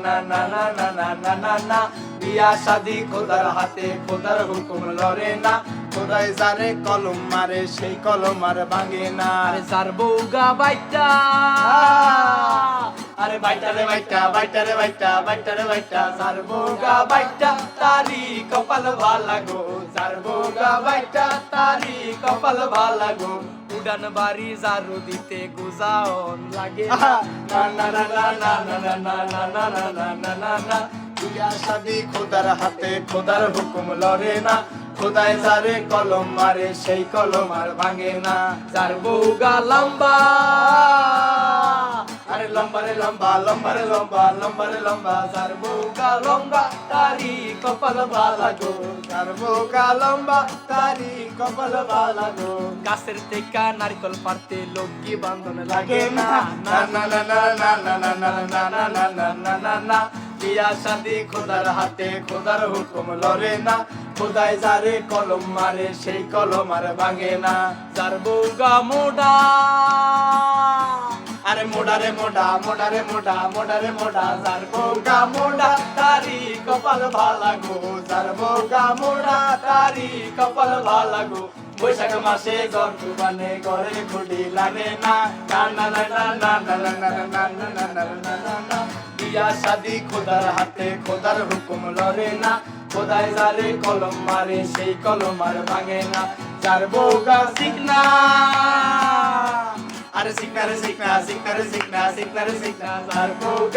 না না না না না না না না বিয়া শাদি খোদার হাতে খোদার হুকুম লড়ে না খোদাই যারে কলম মারে সেই কলম আর ভাঙে না আরে যার বউগা বাইটা আরে বাইটা রে বাইটা বাইটা রে বাইটা বাইটা রে বাইটা যার বউগা বাইটা তারি কপাল ভালা গো যার বউগা বাইটা তারি কপাল ভালা গো উডান বাড়ি জারু দিতে গুজাওন লাগে না না না না না না না না না না না না না না না বিয়া শাদি খোদার হাতে খোদার হুকুম লড়ে না খোদাই যারে কলম মারে সেই কলম আর ভাঙে না যার বউগা লম্বা আরে লম্বা রে লম্বা লম্বা রে লম্বা লম্বা রে লম্বা যার বউগা লম্বা তারি কপাল ভালা গো যার বউগা লম্বা তারি কপাল ভালা গো গাছের থেকে নারকল পারতে লগ্গি বান্ধন লাগে না না না না না না না না না না না না না না না না বিয়া শাদি খোদার হাতে খোদার হুকুম লড়ে না খোদাই যারে কলম মারে সেই কলম আর ভাঙে না যার বউগা মোডা আরে মোডা রে মোডা মোডা রে মোডা মোডা রে মোডা যার বউগা মোডা তারি কপাল ভালা গো যার বউগা মোডা তারি কপাল ভালা গো বৈশাখ মাসে গর্ভ বানে করে খুঁটি লাগে না না না না না না না না না না না না না না না বিয়া শাদি খোদার হাতে খোদার হুকুম লড়ে না খোদাই যারে কলম মারে সেই কলম আর ভাঙে না যার বউগা শিখনা আরে শিখনা রে শিখনা শিখনা রে শিখনা শিখনা রে শিখনা যার বউগা